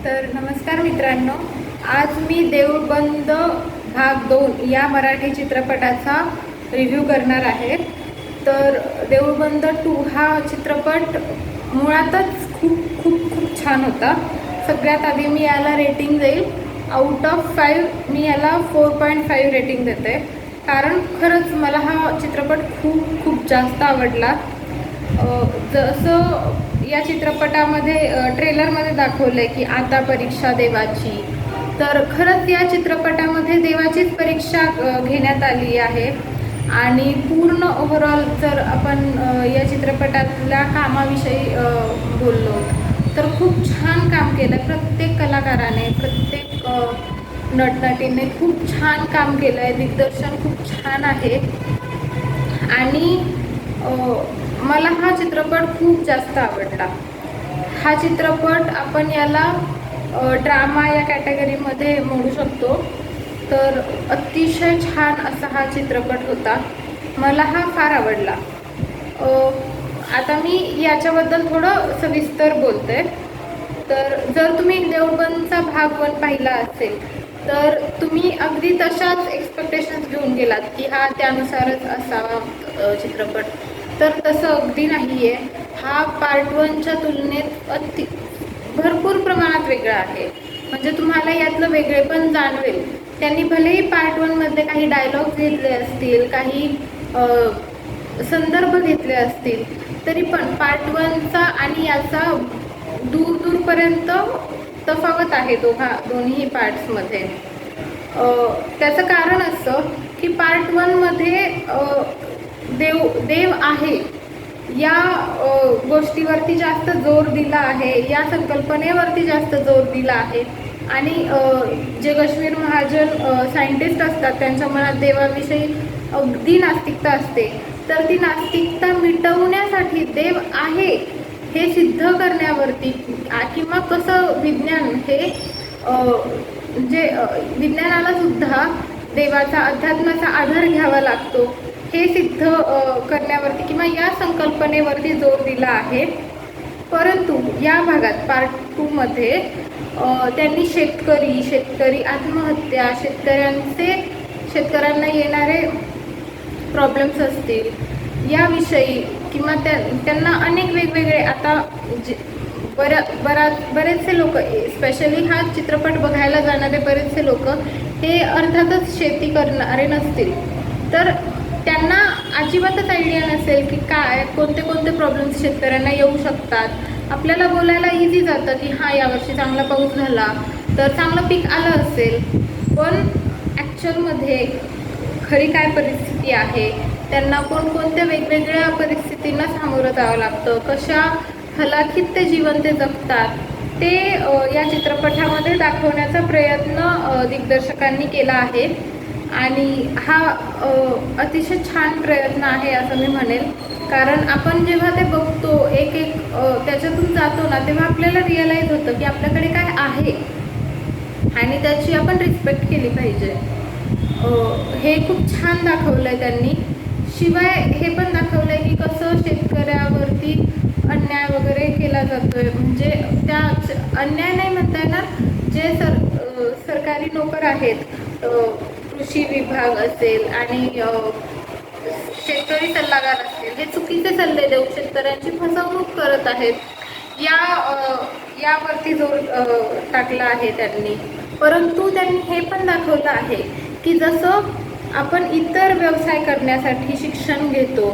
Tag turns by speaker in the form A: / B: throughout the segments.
A: तर नमस्कार मित्रांनो, आज मी देऊळबंद भाग 2 या मराठी चित्रपटाचा रिव्ह्यू करणार आहे। तर देऊळबंद 2 हा चित्रपट मुळातच खूप खूप खूप छान होता। सगळ्यात आधी मी याला रेटिंग देईल, आउट ऑफ 5 मी याला 4.5 रेटिंग देते, कारण खरंच मला हा चित्रपट खूप खूप जास्त आवडला। जसं या चित्रपटामध्ये ट्रेलरमध्ये दाखवलंय की आता परीक्षा देवाची, तर खरंच या चित्रपटामध्ये देवाचीच परीक्षा घेण्यात आली आहे। आणि पूर्ण ओव्हरऑल जर आपण या चित्रपटातल्या कामाविषयी बोललो तर खूप छान काम केलं प्रत्येक कलाकाराने, प्रत्येक नटनटीने खूप छान काम केलं आहे। दिग्दर्शन खूप छान आहे आणि मला हा चित्रपट खूप जास्त आवडला। हा चित्रपट आपण याला ड्रामा या कॅटेगरीमध्ये मोडू शकतो। तर अतिशय छान असा हा चित्रपट होता, मला हा फार आवडला। आता मी याच्याबद्दल थोडं सविस्तर बोलते। तर जर तुम्ही देऊळबंदचा भाग 1 पाहिला असेल तर तुम्ही अगदी तशाच एक्सपेक्टेशन्स घेऊन गेलात की हा त्यानुसारच असावा चित्रपट, तर तसं अगदी नाही आहे। हा पार्ट 1च्या तुलनेत भरपूर प्रमाणात वेगळा आहे, म्हणजे तुम्हाला यातलं वेगळेपण जाणवेल। त्यांनी भलेही पार्ट 1मध्ये काही डायलॉग घेतले असतील, काही संदर्भ घेतले असतील, तरी पण पार्ट 1चा आणि याचा दूर दूरपर्यंत तफावत आहे दोन्ही पार्ट्समध्ये। त्याचं कारण असं की पार्ट 1मध्ये देव आहे या गोष्टीवरती जास्त जोर दिला आहे, या संकल्पनेवरती जास्त जोर दिला आहे। आणि जे कश्मीर महाजन सायंटिस्ट असतात त्यांच्या मनात देवाविषयी अगदी नास्तिकता असते, तर ती नास्तिकता मिटवण्यासाठी देव आहे हे सिद्ध करण्यावरती, किंवा कसं विज्ञान हे म्हणजे विज्ञानाला सुद्धा देवाचा, अध्यात्माचा आधार घ्यावा लागतो हे सिद्ध करण्यावरती किंवा या संकल्पनेवरती जोर दिला आहे। परंतु या भागात पार्ट 2मध्ये त्यांनी शेतकरी आत्महत्या, शेतकऱ्यांना येणारे प्रॉब्लेम्स असतील याविषयी, किंवा त्यांना अनेक वेगवेगळे, आता बरेचसे लोक, स्पेशली हा चित्रपट बघायला जाणारे बरेचसे लोक हे अर्थातच शेती करणारे नसतील, तर त्यांना अजिबातच आयडिया नसेल की कोणते कोणते प्रॉब्लेम्स शेतकऱ्यांना येऊ शकतात। आपल्याला बोलायला इझी जातं की हां यावर्षी चांगला पाऊस झाला तर चांगलं पीक आलं असेल, पण ॲक्च्युअलमध्ये खरी काय परिस्थिती आहे, त्यांना कोणकोणत्या वेगवेगळ्या परिस्थितींना सामोरं जावं लागतं, कशा हलाखीत ते जीवन ते जगतात, ते या चित्रपटामध्ये दाखवण्याचा प्रयत्न दिग्दर्शकांनी केला आहे। आणि हा अतिशय छान प्रयत्न आहे असं मी म्हणेल, कारण आपण जेव्हा ते बघतो एक त्याच्यातून जातो ना, तेव्हा आपल्याला रिअलाईज होतं की आपल्याकडे काय आहे आणि त्याची आपण रिस्पेक्ट केली पाहिजे। हे खूप छान दाखवलं आहे त्यांनी। शिवाय हे पण दाखवलं आहे की कसं शेतकऱ्यावरती अन्याय वगैरे केला जातोय, म्हणजे त्या अन्याय नाही म्हणता येणार, जे सरकारी नोकर आहेत, कृषी विभाग असेल आणि शेतकरी सल्लागार असतील, हे चुकीचे सल्ले देऊन शेतकऱ्यांची फसवणूक करत आहेत, यावरती जोर टाकला आहे त्यांनी। परंतु त्यांनी हे पण दाखवलं आहे की जसं आपण इतर व्यवसाय करण्यासाठी शिक्षण घेतो,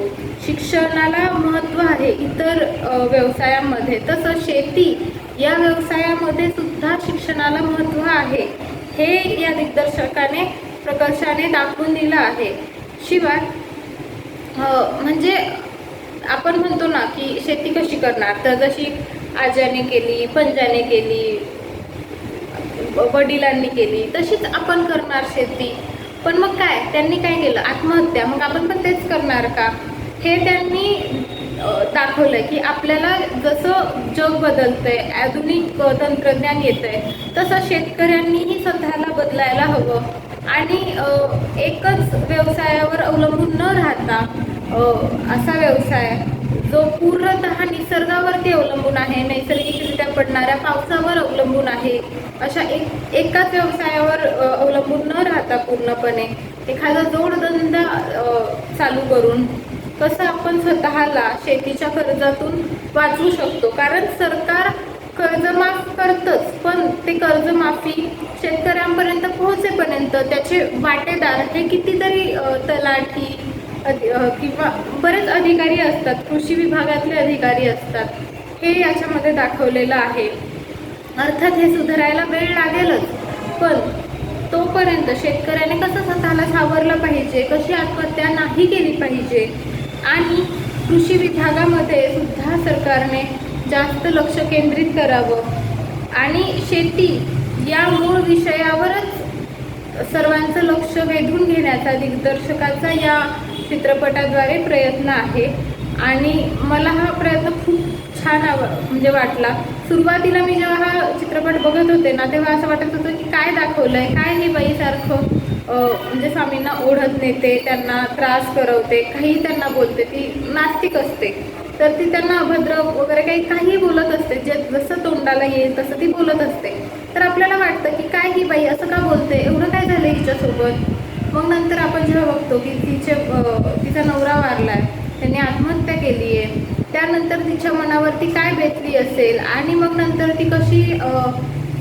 A: शिक्षणाला महत्त्व आहे इतर व्यवसायांमध्ये, तसं शेती या व्यवसायामध्ये सुद्धा शिक्षणाला महत्त्व आहे, हे या दिग्दर्शकाने प्रकर्षाने दाखवून दिलं आहे। शिवाय म्हणजे आपण म्हणतो ना की शेती कशी करणार, तर जशी आज्याने केली, पंजाने केली, वडिलांनी केली, तशीच आपण करणार शेती। पण मग काय त्यांनी काय केलं, आत्महत्या, मग आपण पण तेच करणार का, हे त्यांनी दाखवलंय की आपल्याला जसं जग बदलतंय, आधुनिक तंत्रज्ञान येतंय, तसं शेतकऱ्यांनीही स्वतःला बदलायला हवं आणि एकच व्यवसायावर अवलंबून न राहता असा व्यवसाय जो पूर्णतः निसर्गावरती अवलंबून आहे, नैसर्गिकरित्या पडणाऱ्या पावसावर अवलंबून आहे, अशा एकाच व्यवसायावर अवलंबून न राहता पूर्णपणे एखादा जोडधंदा चालू करून कसं आपण स्वतःला शेतीच्या कर्जातून वाचवू शकतो. कारण सरकार कर्ज माफ करतच, पण ते कर्जमाफी शेतकऱ्यांपर्यंत पोहोचेपर्यंत त्याचे वाटेदार हे कितीतरी तलाठी किंवा बरेच अधिकारी असतात, कृषी विभागातले अधिकारी असतात. हे याच्यामध्ये दाखवलेलं आहे. अर्थात हे सुधारायला वेळ लागेलच, पण तोपर्यंत शेतकऱ्याने कसं स्वतःला सावरलं पाहिजे, कशी आत्महत्या नाही केली पाहिजे, आणि कृषी विभागामध्ये सुद्धा सरकारने जास्त लक्ष केंद्रित करावं आणि शेती या मूळ विषयावरच सर्वांचं लक्ष वेधून घेण्याचा दिग्दर्शकाचा या चित्रपटाद्वारे प्रयत्न आहे. आणि मला हा प्रयत्न खूप छान म्हणजे वाटला. सुरुवातीला मी जेव्हा हा चित्रपट बघत होते ना, तेव्हा असं वाटत होतं की काय दाखवलंय, काय हे बाईसारखं म्हणजे स्वामींना ओढत नेते, त्यांना त्रास करवते, काही त्यांना बोलते, ती नास्तिक असते तर ती त्यांना अभद्र वगैरे काही बोलत असते, जे जसं तोंडाला येईल तसं ती बोलत असते. तर आपल्याला वाटतं की काय ही बाई असं का बोलते, एवढं काय झालं हिच्यासोबत. मग नंतर आपण जेव्हा बघतो की तिचा नवरा वारलाय, त्यांनी आत्महत्या केली आहे, त्यानंतर तिच्या मनावरती काय बेतली असेल, आणि मग नंतर ती कशी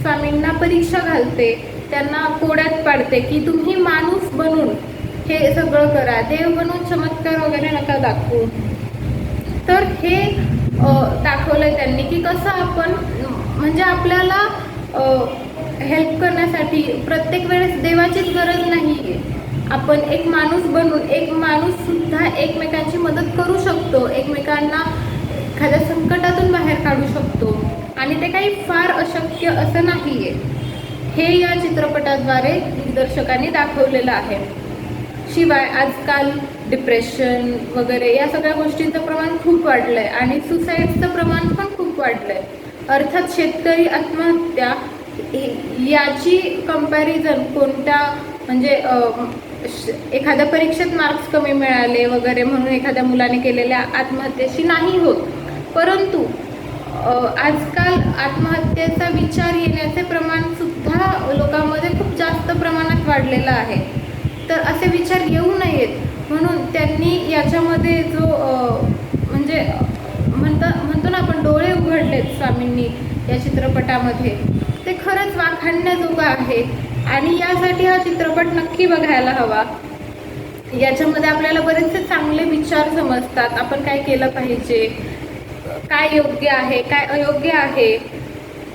A: स्वामींना परीक्षा घालते, त्यांना कोड्यात पाडते की तुम्ही माणूस बनून हे सगळं करा, देव बनून चमत्कार वगैरे नका दाखवू. तर हे दाखवलंय त्यांनी की कसं आपण म्हणजे आपल्याला हेल्प करण्यासाठी प्रत्येक वेळेस देवाचीच गरज नाही आहे. आपण एक माणूस बनून एक माणूस सुद्धा एकमेकांची मदत करू शकतो, एकमेकांना एखाद्या संकटातून बाहेर काढू शकतो, आणि ते काही फार अशक्य असं नाही आहे. हे या चित्रपटाद्वारे दिग्दर्शकांनी दाखवलेलं आहे. शिवाय आजकाल डिप्रेशन वगैरे या सगळ्या गोष्टींचं प्रमाण खूप वाढलं आहे आणि सुसाईडचं प्रमाण पण खूप वाढलं आहे. अर्थात शेतकरी आत्महत्या याची कंपॅरिझन कोणत्या म्हणजे एखाद्या परीक्षेत मार्क्स कमी मिळाले वगैरे म्हणून एखाद्या मुलाने केलेल्या आत्महत्येशी नाही होत, परंतु आजकाल आत्महत्येचा विचार येण्याचे प्रमाण सुद्धा लोकांमध्ये खूप जास्त प्रमाणात वाढलेलं आहे. तर असे विचार येऊ नयेत म्हणून त्यांनी याच्यामध्ये जो म्हणजे म्हणतो ना आपण, डोळे उघडलेत स्वामींनी या चित्रपटामध्ये, ते खरंच वाखाणण्याजोगं आहे आणि यासाठी हा चित्रपट नक्की बघायला हवा. याच्यामध्ये आपल्याला बरेचसे चांगले विचार समजतात, आपण काय केलं पाहिजे, काय योग्य आहे काय अयोग्य आहे,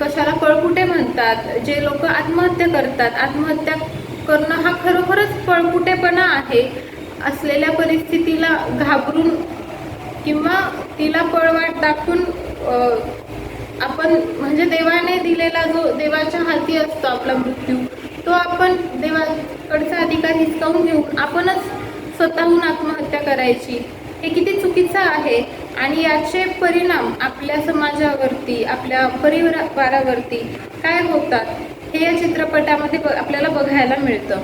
A: कशाला पळपुटे म्हणतात, जे लोक आत्महत्या करतात, आत्महत्या करणं हा खरोखरच पळपुटेपणा आहे. असलेल्या परिस्थितीला घाबरून किंवा तिला पळवाट दाखवून आपण म्हणजे देवाने दिलेला जो देवाच्या हाती असतो आपला मृत्यू, तो आपण देवाकडचा अधिकार हिसकावून घेऊन आपणच स्वतःहून आत्महत्या करायची, हे किती चुकीचं आहे. आणि याचे परिणाम आपल्या समाजावरती, आपल्या परिवारावरती काय होतात हे या चित्रपटामध्ये आपल्याला बघायला मिळतं.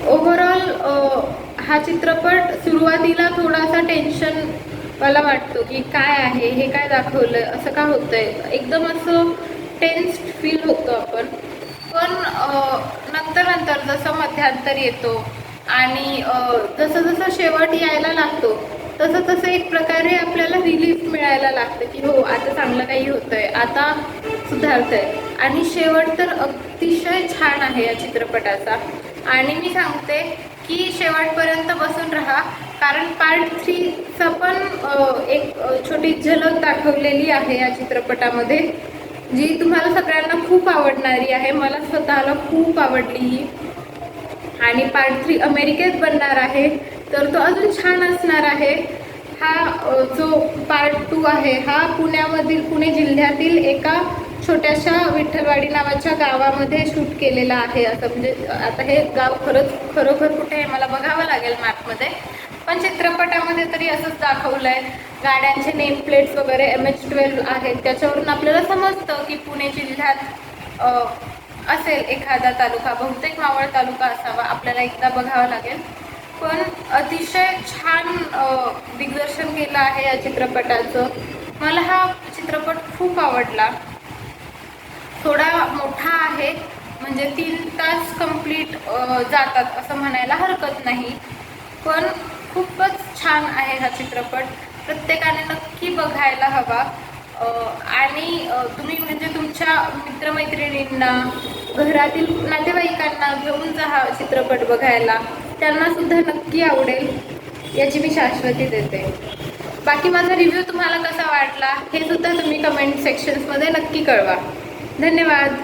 A: ओव्हरऑल हा चित्रपट सुरुवातीला थोडासा टेन्शन मला वाटतो की काय आहे हे, काय दाखवलंय, असं का होतंय, एकदम असं टेन्स्ड फील होतं आपण. पण नंतर जसं मध्यांतर येतो आणि जसं जसं शेवट यायला लागतो तसं एक प्रकारे आपल्याला रिलीफ मिळायला लागतं की हो आता चांगलं काही होतंय, आता सुधारतंय. आणि शेवट तर अतिशय छान आहे या चित्रपटाचा. आणि मी सांगते की शेवटपर्यंत बसून राहा, कारण पार्ट 3चा पण एक छोटी झलक दाखवलेली आहे या चित्रपटामध्ये, जी तुम्हाला सगळ्यांना खूप आवडणारी आहे. मला स्वतःला खूप आवडली ही. आणि पार्ट 3 अमेरिकेत बनणार आहे, तर तो अजून छान असणार आहे. हा जो पार्ट 2 आहे हा पुणे जिल्ह्यातील एका छोट्याशा विठ्ठलवाडी नावाच्या गावामध्ये शूट केलेला आहे. असं म्हणजे आता हे गाव खरोखर कुठे आहे मला बघावं लागेल मॅपमध्ये, पण चित्रपटामध्ये तरी असंच दाखवलंय. गाड्यांचे नेम प्लेट्स वगैरे MH12 आहेत, त्याच्यावरून आपल्याला समजतं की पुणे जिल्ह्यात असेल एखादा तालुका, बहुतेक मावळ तालुका असावा, आपल्याला एकदा बघावं लागेल. पण अतिशय छान दिग्दर्शन केलं आहे या चित्रपटाचं. मला हा चित्रपट खूप आवडला. थोडा मोठा आहे, म्हणजे 3 तास कंप्लीट जातात असं म्हणायला हरकत नाही, पण खूपच छान आहे हा चित्रपट. प्रत्येकाने नक्की बघायला हवा. आणि तुम्ही म्हणजे तुमच्या मित्रमैत्रिणींना, घरातील नातेवाईकांना घेऊन जा हा चित्रपट बघायला. त्यांना सुद्धा नक्की आवडेल याची मी शाश्वती देते. बाकी माझा रिव्ह्यू तुम्हाला कसा वाटला हे सुद्धा तुम्ही कमेंट सेक्शन्समध्ये नक्की कळवा. धन्यवाद.